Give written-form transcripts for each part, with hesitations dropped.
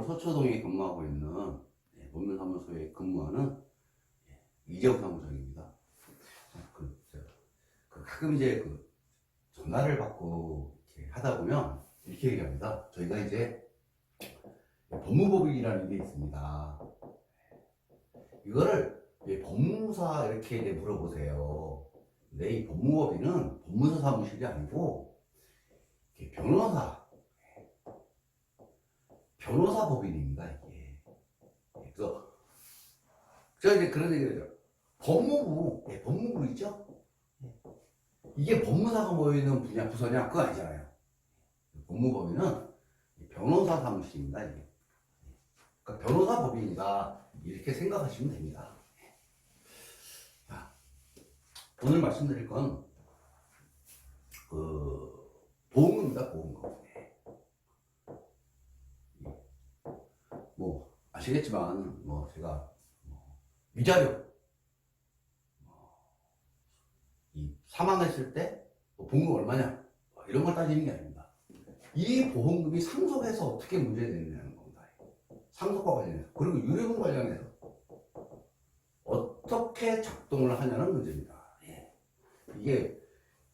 서초동에 근무하고 있는 법률사무소에 근무하는 이재호 사무장입니다. 가끔 이제 전화를 받고 이렇게 하다 보면 이렇게 얘기합니다. 저희가 이제 법무법인이라는 게 있습니다. 이거를 법무사 이렇게 이제 물어보세요. 근데 이 법무법인은 법무사 사무실이 아니고 변호사 법인입니다, 이게. 그래서 제가 이제 그런 얘기를 해요. 법무부 있죠? 이게 법무사가 모여있는 분야, 부서냐? 그거 아니잖아요. 법무법인은 변호사 사무실입니다, 이게. 그러니까 변호사 법인이다. 이렇게 생각하시면 됩니다. 자, 오늘 말씀드릴 건, 보험금입니다, 보험금. 뭐, 아시겠지만, 제가, 위자료, 사망했을 때 보험금 얼마냐 이런 걸 따지는 게 아닙니다. 이 보험금이 상속해서 어떻게 문제되느냐는 겁니다. 상속과 관련해서, 그리고 유류분 관련해서 어떻게 작동을 하냐는 문제입니다. 이게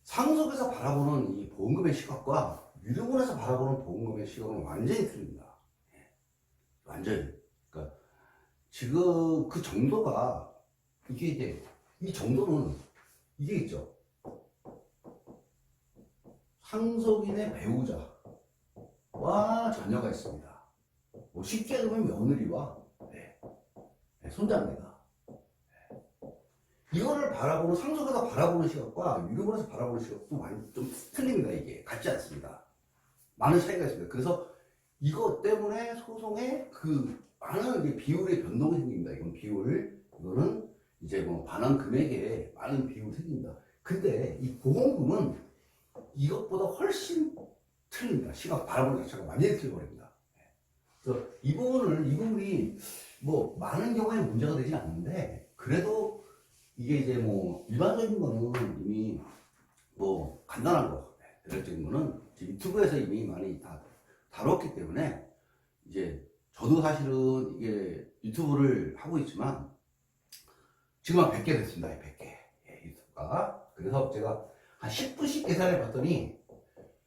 상속에서 바라보는 이 보험금의 시각과 유류분에서 바라보는 보험금의 시각은 완전히 틀립니다. 완전히. 그러니까 지금 그 정도가 이게 이제 이 정도는 이게 있죠. 상속인의 배우자와 자녀가 있습니다. 쉽게 보면 며느리와 손자입니다. 이거를 바라보는, 상속에서 바라보는 시각과 유류분에서 바라보는 시각도 많이 좀 틀립니다. 이게 같지 않습니다. 많은 차이가 있습니다. 그래서 이것 때문에 소송에 많은 비율의 변동이 생깁니다. 이건 이거는 이제 반환 금액에 많은 비율이 생깁니다. 근데 이 보험금은 이것보다 훨씬 틀립니다. 시각 바라보는 자체가 완전히 틀려버립니다. 그래서 이 부분이 많은 경우에 문제가 되지 않는데, 그래도 이게 이제 일반적인 거는 이미 간단한 거, 대략적인 거는 유튜브에서 이미 많이 다 다뤘기 때문에, 이제 저도 사실은 이게 유튜브를 하고 있지만 지금 한 100개 됐습니다. 100개. 유튜브가. 그래서 제가 한 10분씩 계산해 봤더니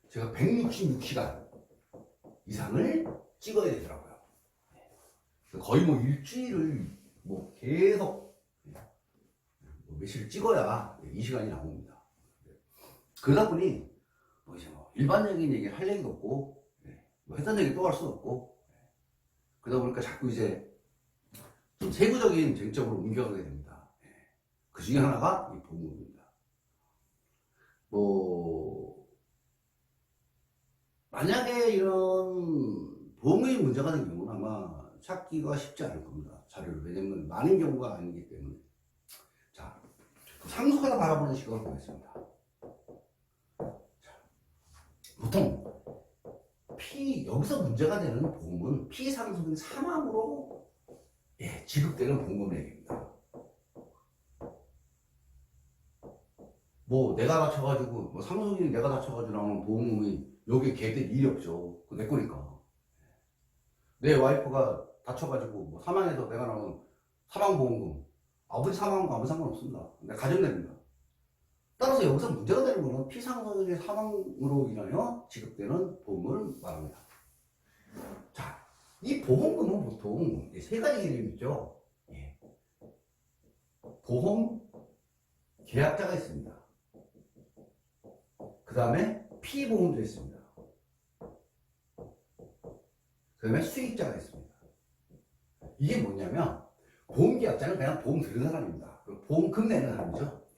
제가 166시간 이상을 찍어야 되더라고요. 거의 일주일을 계속 며칠 찍어야 이 시간이 나옵니다. 그러다 보니 이제 일반적인 얘기를 할 얘기도 없고, 했던 얘기 또 할 수도 없고, 그러다 보니까 자꾸 이제 좀 세부적인 쟁점으로 옮겨가게 됩니다. 그 중에 하나가 이 보험금입니다. 만약에 이런 보험금이 문제가 된 경우는 아마 찾기가 쉽지 않을 겁니다. 자료를. 왜냐면 많은 경우가 아니기 때문에. 자, 상속하다 바라보는 시각을 보겠습니다. 자, 보통 여기서 문제가 되는 보험은 피상속인 사망으로 지급되는 보험금액입니다. 내가 다쳐가지고, 상속인이 내가 다쳐가지고 나오는 보험금이 여기에 개입될 일이 없죠. 그거 내 거니까. 내 와이프가 다쳐가지고 사망해서 내가 나오는 사망보험금, 아버지 사망과 아무 상관없습니다. 내 가정내입니다. 따라서 여기서 문제가 되는 거는 피상속인의 사망으로 인하여 지급되는 보험을 말합니다. 자, 이 보험금은 보통 세 가지 개념이 있죠. 보험 계약자가 있습니다. 그 다음에 피보험도 있습니다. 그 다음에 수익자가 있습니다. 이게 뭐냐면, 보험계약자는 그냥 보험 들은 사람입니다. 보험금 내는 사람이죠.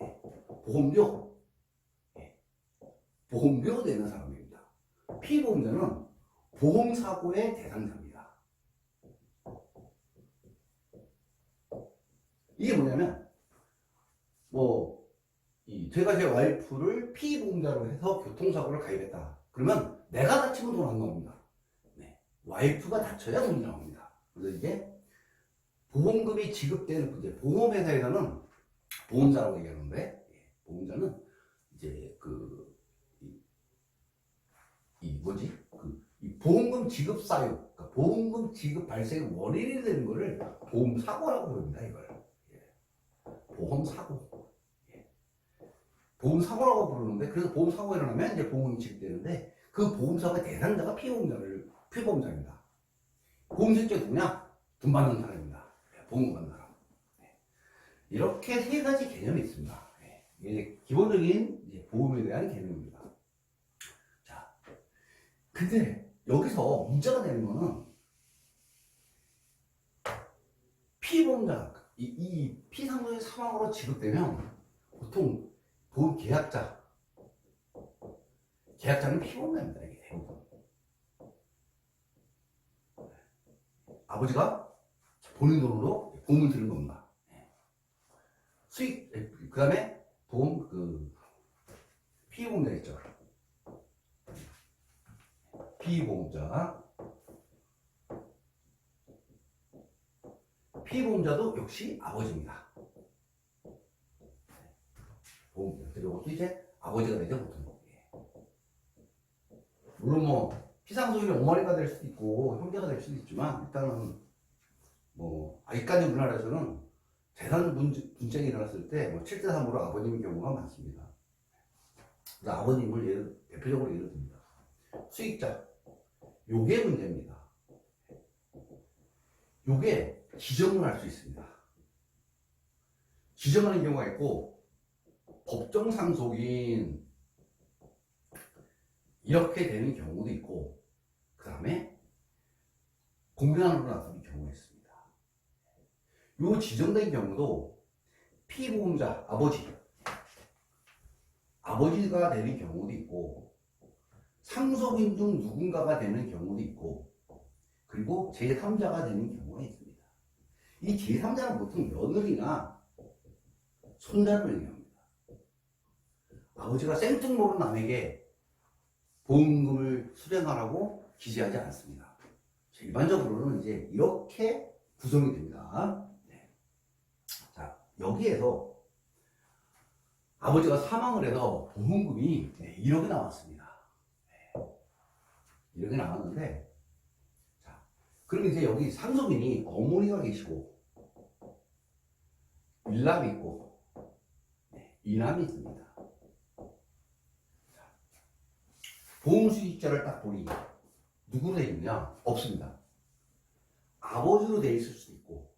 보험료 내는 사람입니다. 피보험자는 보험사고의 대상자입니다. 이게 뭐냐면, 제가 제 와이프를 피보험자로 해서 교통사고를 가입했다. 그러면 내가 다치면 돈 안 나옵니다. 와이프가 다쳐야 돈이 나옵니다. 그래서 이게 보험금이 지급되는, 이제 보험회사에서는 보험자라고 얘기하는데, 보험자는 이제 이 보험금 지급 사유, 그러니까 보험금 지급 발생의 원인이 되는 거를 보험 사고라고 부릅니다. 이걸 보험 사고, 보험 사고라고 부르는데, 그래서 보험 사고가 일어나면 이제 보험금이 지급되는데, 그 보험 사고의 대상자가 피보험자입니다. 보험 실제 누구냐? 돈 받는 사람입니다. 보험금 받는 사람. 이렇게 세 가지 개념이 있습니다. 이게 기본적인 이제 보험에 대한 개념입니다. 자, 근데 여기서 문제가 되는 거는 피보험자, 이 피상속의 사망으로 지급되면 보통 보험 계약자는 피보험자입니다. 이게 대부분. 아버지가 본인 돈으로 보험을 드는 겁니다. 수익, 그 다음에 보험, 피보험자 있죠. 피보험자도 역시 아버지입니다. 보험자. 이것도 이제 아버지가 되죠, 보통. 물론 뭐, 피상속이 어머니가 될 수도 있고, 형제가 될 수도 있지만, 일단은, 뭐, 아직까지 우리나라에서는 재산 분쟁이 일어났을 때, 뭐, 7대3으로 아버님의 경우가 많습니다. 그래서 아버님을 대표적으로 예를 듭니다. 수익자. 요게 문제입니다. 요게 지정을 할 수 있습니다. 지정하는 경우가 있고, 법정 상속인, 이렇게 되는 경우도 있고, 그 다음에 공변으로 나타나는 경우가 있습니다. 요 지정된 경우도 피보험자, 아버지가 되는 경우도 있고, 상속인 중 누군가가 되는 경우도 있고, 그리고 제3자가 되는 경우가 있습니다. 이 제3자는 보통 며느리나 손자를 의미합니다. 아버지가 생뚱모른 남에게 보험금을 수령하라고 기재하지 않습니다. 일반적으로는 이제 이렇게 구성이 됩니다. 네. 자, 여기에서 아버지가 사망을 해서 보험금이 1억이 나왔습니다. 1억이 나왔는데, 자, 그럼 이제 여기 상속인이 어머니가 계시고, 일남이 있고, 이남이 있습니다. 보험 수익자를 딱 보니 누구로 되어 있느냐? 없습니다. 아버지로 되어 있을 수도 있고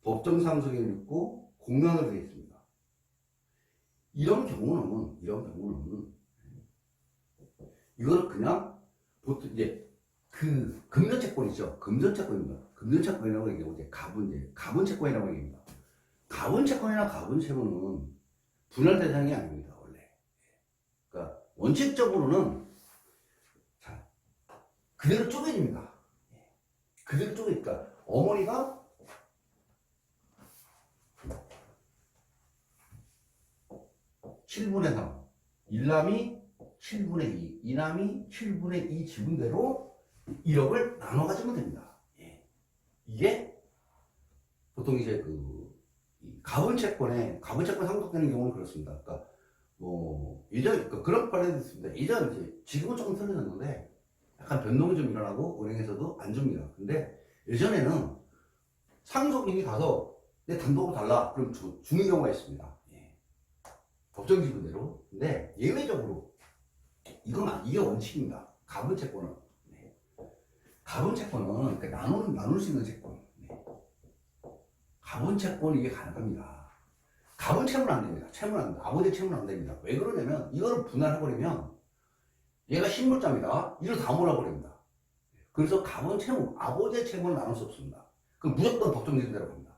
법정 상속인이 있고 공란으로 되어 있습니다. 이런 경우는 이거를 그냥 보통 이제 그 금전채권이죠. 금전채권입니다. 금전채권이라고 얘기하고 이제 가분채권이라고 얘기합니다. 가분채권이나 가분채권은 분할 대상이 아닙니다. 원칙적으로는 자, 그대로 쪼개집니다. 그대로 쪼개니까 어머니가 (7분의 3) 일남이 (7분의 2) 이남이 (7분의 2) 지분대로 1억을 나눠 가지면 됩니다. 이게 보통 이제 가분채권 상속되는 경우는 그렇습니다. 그러니까 예전, 그런 판례도 있습니다. 예전 이제, 지금은 조금 틀려졌는데, 약간 변동이 좀 일어나고, 은행에서도 안 줍니다. 근데, 예전에는 상속인이 가서, 내 단독으로 달라. 그럼 주는 경우가 있습니다. 법정 지분대로. 근데, 예외적으로, 이게 원칙입니다. 가분채권은. 가분채권은, 그러니까 나눌 수 있는 채권. 가분채권 이게 가능합니다. 가분 채무는 안 됩니다. 아버지 채무는 안 됩니다. 왜 그러냐면 이거를 분할해버리면 얘가 신물자입니다. 이를 다 몰아버립니다. 그래서 가분 채무, 아버지의 채무는 나눌 수 없습니다. 그럼 무조건 법정 지분대로 갑니다.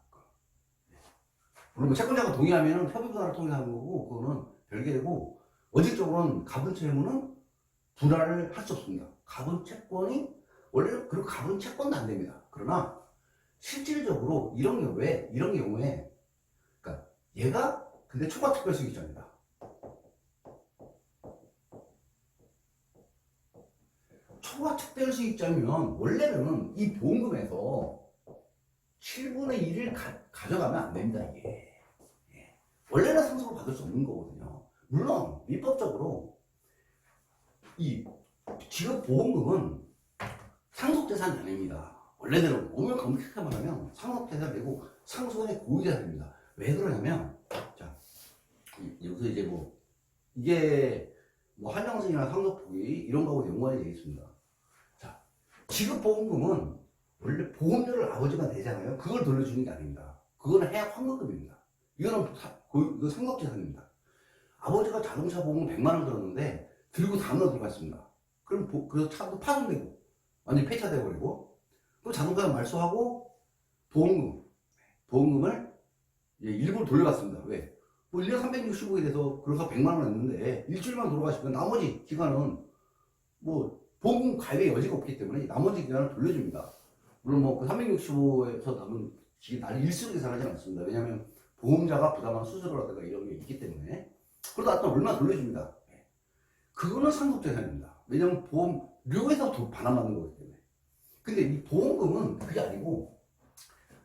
물론 채권자가 동의하면 협의 분할을 통해 하는 거고 그거는 별개고 원칙적으로는 가분 채무는 분할을 할 수 없습니다. 가분 채권이 원래는 그리고 가분 채권도 안 됩니다. 그러나 실질적으로 이런 경우에 얘가 근데 초과특별수익자입니다. 초과특별수익자면 원래는 이 보험금에서 7분의 1을 가져가면 안 됩니다. 이게 원래는 상속을 받을 수 없는 거거든요. 물론 민법적으로 이 지급보험금은 상속재산이 아닙니다. 원래대로 오면 검색해 말하면 상속재산이고 상속의 고유재산입니다. 왜 그러냐면, 자, 여기서 이제 뭐 이게 뭐 한정승이나 상속포기 이런 거하고 연관이 되어 있습니다. 자, 지급보험금은 원래 보험료를 아버지가 내잖아요. 그걸 돌려주는 게 아닙니다. 그거는 해약 환급금입니다. 이거는 이거 상속재산입니다. 아버지가 자동차 보험을 100만 원 들었는데 들고 다음날 들어갔습니다. 그럼 그 차도 파손되고 완전히 폐차돼 버리고 또 자동차 말소하고 보험금을 일부러 돌려갔습니다. 왜? 뭐 1년 365일에 돼서 그래서 100만 원 했는데 일주일만 돌아가시면 나머지 기간은 뭐 보험금 가입의 여지가 없기 때문에 나머지 기간을 돌려줍니다. 물론 뭐 그 365에서 남은 기간을 일수로 계산하지 않습니다. 왜냐하면 보험자가 부담한 수수료라든가 이런 게 있기 때문에 그러다 하여튼 얼마 돌려줍니다. 그거는 상속재산입니다. 왜냐하면 보험료에서 반환받는 거기 때문에. 근데 이 보험금은 그게 아니고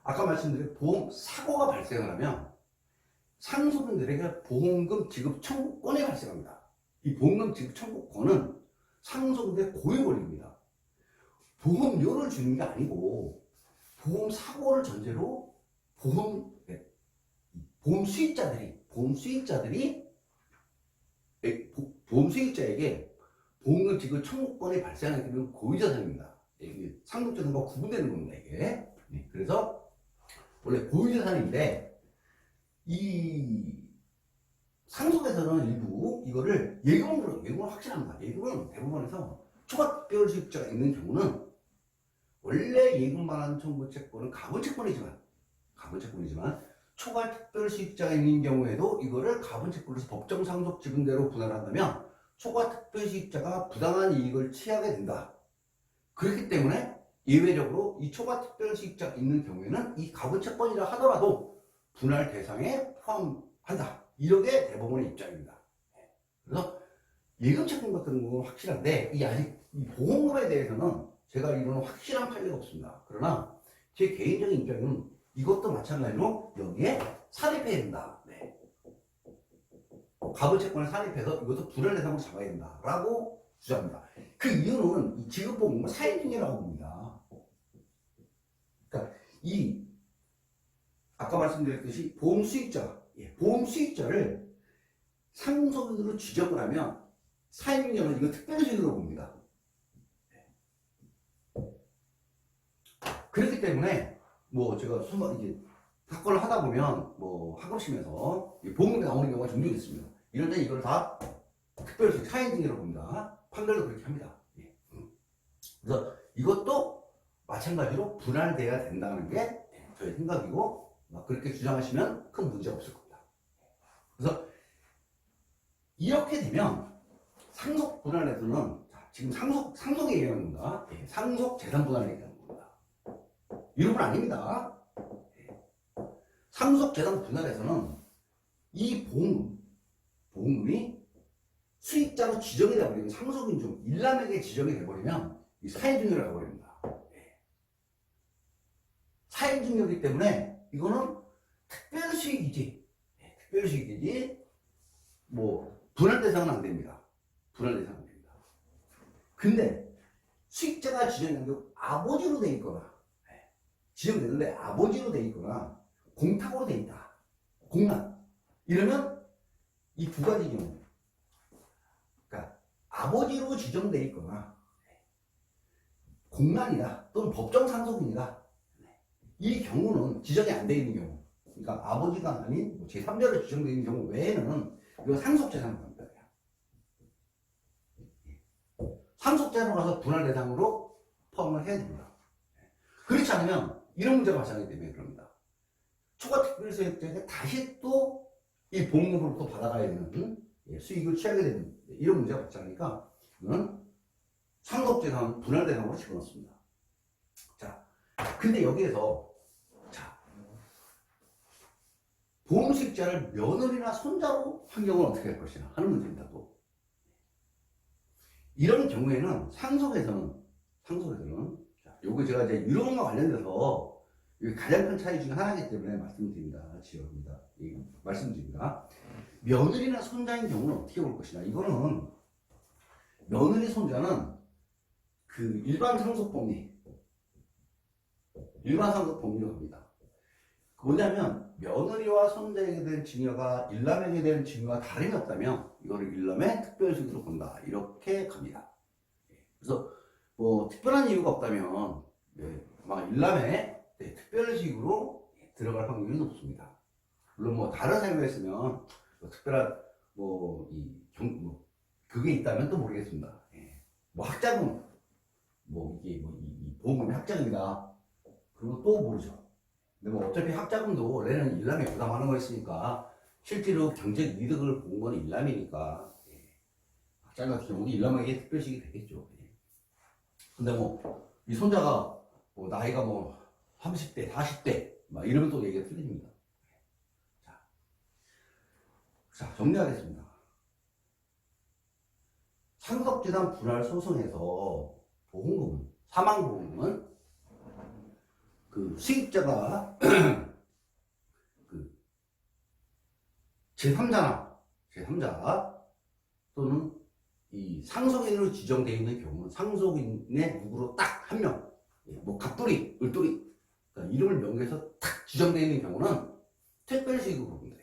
아까 말씀드린 보험 사고가 발생을 하면 상속인들에게 보험금 지급 청구권이 발생합니다. 이 보험금 지급 청구권은 상속인의 고유 권리입니다. 보험료를 주는 게 아니고 보험 사고를 전제로 보험 수익자에게 보험금 지급 청구권이 발생하게 되면 고유자산입니다. 이게 상속재산과 구분되는 겁니다. 이게. 그래서 원래 고유자산인데 이 상속에서는 일부 이거를 예금은 확실합니다. 예금은 대부분에서 초과특별수익자가 있는 경우는 원래 예금 반환 청구 채권은 가분채권이지만 초과특별수익자가 있는 경우에도 이거를 가분채권에서 법정 상속 지분대로 분할한다면 초과특별수익자가 부당한 이익을 취하게 된다. 그렇기 때문에 예외적으로 이 초과특별수익자가 있는 경우에는 이 가분채권이라 하더라도 분할 대상에 포함한다. 이게 대법원의 입장입니다. 그래서 예금채권 같은 건 확실한데 아직 이 보험금에 대해서는 제가 이런 확실한 판례가 없습니다. 그러나 제 개인적인 입장은 이것도 마찬가지로 여기에 산입해야 된다. 가분채권을 산입해서 이것도 분할 대상으로 잡아야 된다라고 주장합니다. 그 이유는 이 지급보험은 사회중개라고 봅니다. 그러니까 아까 말씀드렸듯이 보험 수익자를 상속인으로 지정을 하면 사회중개는 이거 특별수익으로 봅니다. 그렇기 때문에 뭐 제가 이제 사건을 하다 보면 뭐 학업심에서 보험금이 나오는 경우가 종종 있습니다. 이럴 때 이걸 다 특별수익 사회중개로 봅니다. 판결도 그렇게 합니다. 그래서 이것도 마찬가지로 분할돼야 된다는 게 저의 생각이고 그렇게 주장하시면 큰 문제가 없을 겁니다. 그래서 이렇게 되면 상속 분할에서는 지금 상속에 얘기하는 겁니다. 상속 재산 분할에 얘기하는 겁니다. 이런 건 아닙니다. 상속 재산 분할에서는 이 보험금이 수익자로 지정이 되어버리면 상속인중 일남에게 지정이 되어버리면 이 사회중개를 해버립니다. 사회중개이기 때문에 이거는 특별수익이지 뭐 분할 대상은 안 됩니다. 근데 수익자가 지정된 게 아버지로 돼 있거나 지정되는데 아버지로 돼 있거나 공탁으로 돼 있다. 공란 이러면 이 두 가지 경우 그러니까 아버지로 지정돼 있거나 공란이다 또는 법정 상속인이다. 이 경우는 지정이 안 돼 있는 경우 그러니까 아버지가 아닌 제3자로 지정되어 있는 경우 외에는 이거 상속재산으로 합니다. 상속재산으로 가서 분할 대상으로 포함을 해야 됩니다. 그렇지 않으면 이런 문제가 발생하기 때문에 그럽니다. 초과특별수익자에게 다시 또 이 보험금으로부터 받아가야 되는 수익을 취하게 되는 이런 문제가 발생하니까 이거는 상속재산 분할 대상으로 집어넣습니다. 자, 근데 여기에서 보험수익자를 며느리나 손자로 한 경우는 어떻게 할 것이냐 하는 문제입니다. 또 이런 경우에는 상속에서는 요거 제가 이제 유료금과 관련돼서 가장 큰 차이 중에 하나이기 때문에 말씀드립니다. 며느리나 손자인 경우는 어떻게 볼 것이냐. 이거는 며느리 손자는 그 일반 상속법리로 갑니다. 뭐냐면 며느리와 손자에게 대한 증여가 일남에게 대한 증여가 다름이 없다면 이거를 일남의 특별수익으로 본다. 이렇게 갑니다. 그래서 뭐 특별한 이유가 없다면 아마 일남의 특별수익으로 들어갈 확률이 높습니다. 물론 뭐 다른 사유가 있으면 뭐 특별한 그게 있다면 또 모르겠습니다. 뭐 학자금 이 보험금이 학자금이다. 그러면 또 모르죠. 근데 뭐 어차피 학자금도 원래는 일남이 부담하는 거였으니까 실제로 경제적 이득을 본 건 일남이니까 학자금 같은 경우는 일남에게 특별식이 되겠죠. 근데 뭐 이 손자가 뭐 나이가 뭐 30대, 40대 막 이러면 또 얘기가 틀립니다. 자, 정리하겠습니다. 상속재산 분할 소송에서 사망보험금은 그 수익자가 그 제3자 또는 이 상속인으로 지정되어 있는 경우는 상속인의 누구로 딱 한 명, 뭐 갑돌이, 을돌이 그러니까 이름을 명기해서 딱 지정되어 있는 경우는 특별수익으로 봅니다.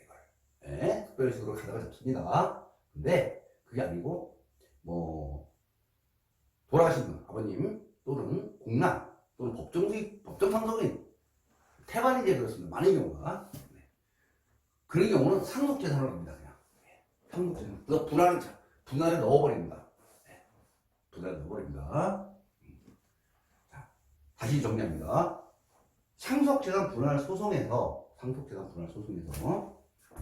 이걸 특별수익으로 가져가 잡습니다. 근데 그게 아니고 뭐 돌아가신 분, 아버님 또는 공란 또는 법정 상속인 태반이 되었습니다. 많은 경우가 그런 경우는 상속재산으로 갑니다. 그냥 상속재산. 그래서 분할에 넣어버립니다. 분할에 넣어버립니다. 자, 다시 정리합니다. 상속재산 분할 소송에서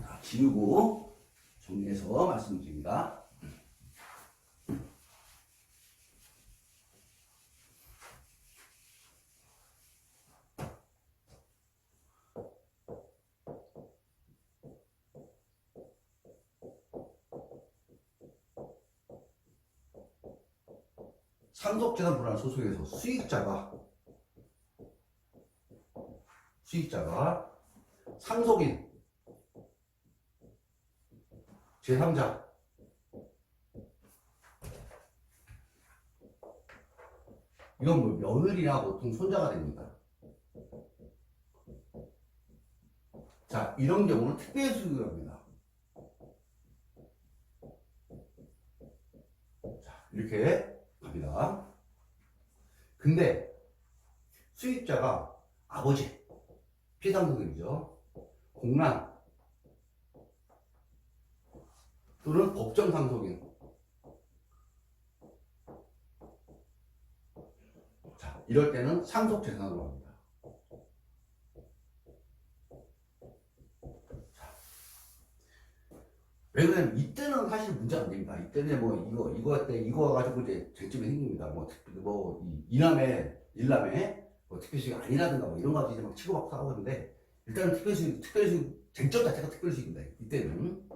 자, 지우고 정리해서 말씀드립니다. 상속재산 분할 소송에서 수익자가 상속인 제3자 이건 뭐 며느리나 보통 손자가 됩니다. 자, 이런 경우는 특별수익을 합니다. 자, 이렇게 갑니다. 근데 수익자가 아버지, 피상속인이죠. 공란 또는 법정 상속인. 자, 이럴 때는 상속재산으로 합니다. 왜 그러냐면 이때는 사실 문제가 안 됩니다. 이때는 뭐 이거 가지고 이제 쟁점이 생깁니다. 이남의 일남의 뭐 특별수익이 아니라든가 뭐 이런 거 가지고 이제 막 치고받고 싸우고 하는데 일단은 특별수익 쟁점 자체가 특별수익입니다. 이때는.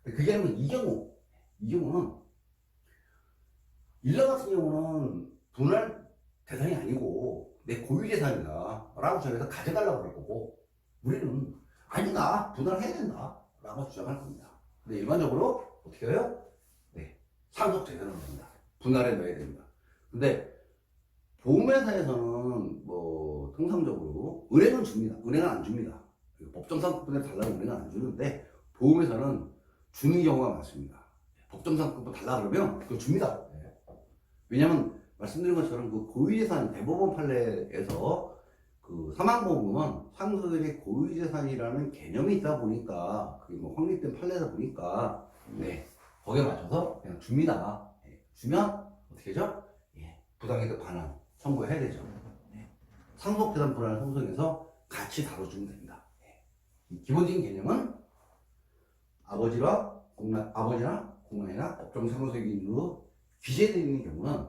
그게 아니면 이 경우는 일남 같은 경우는 분할 대상이 아니고 내 고유재산이다 라고 저희가 가져가려고 그럴 거고 우리는 아니다 분할해야 된다 라고 주장할 겁니다. 근데 일반적으로 어떻게 해요? 상속재산을 합니다. 분할해 넣어야 됩니다. 근데 보험회사에서는 뭐 통상적으로 은행은 줍니다. 은행은 안 줍니다. 법정상급분에 달라고 은행은 안 주는데 보험회사는 주는 경우가 많습니다. 법정상급분 달라 그러면 그걸 줍니다. 왜냐면 말씀드린 것처럼 그 고유재산 대법원 판례에서 그 사망보험금은 상속인의 고유재산이라는 개념이 있다 보니까 그게 뭐 확립된 판례다 보니까 거기에 맞춰서 그냥 줍니다. 주면 어떻게 하죠? 부당이득 반환 청구해야 되죠. 상속재산 분할 소송에서 같이 다뤄주면 됩니다. 기본적인 개념은 아버지나 공란이나 법정 상속인으로 기재되어 있는 경우는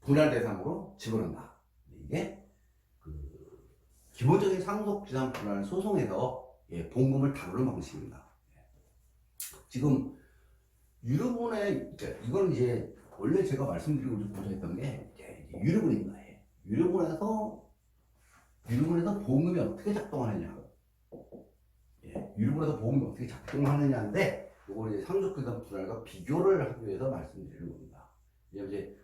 분할 대상으로 집어넣는다. 이게 기본적인 상속재산 분할 소송에서 보험금을 다루는 방식입니다. 지금 유류분의 이건 이제 원래 제가 말씀드리고자 했던 게 유류분입니다. 유류분에서 보험금이 어떻게 작동하느냐, 유류분에서 보험금이 어떻게 작동하느냐인데 요걸 이제 상속기간 분할과 비교를 하기 위해서 말씀드리는 겁니다. 이제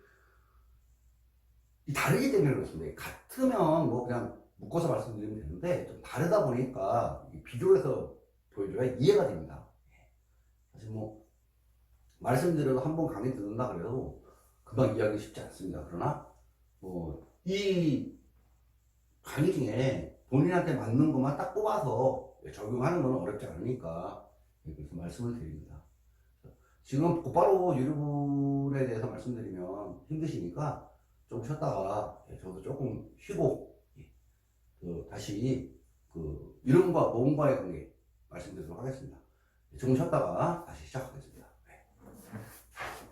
다르기 때문에 그렇습니다. 같으면 뭐 그냥 묶어서 말씀드리면 되는데 좀 다르다 보니까 비교해서 보여줘야 이해가 됩니다. 사실 뭐 말씀드려도 한 번 강의 듣는다 그래도 금방 이해하기 쉽지 않습니다. 그러나 뭐 이 강의 중에 본인한테 맞는 것만 딱 뽑아서 적용하는 건 어렵지 않으니까 그래서 말씀을 드립니다. 지금 곧바로 유료분에 대해서 말씀드리면 힘드시니까 좀 쉬었다가 저도 조금 쉬고 다시 그 이름과 모음과의 관계 말씀드리도록 하겠습니다. 조금 쉬었다가 다시 시작하겠습니다. 네.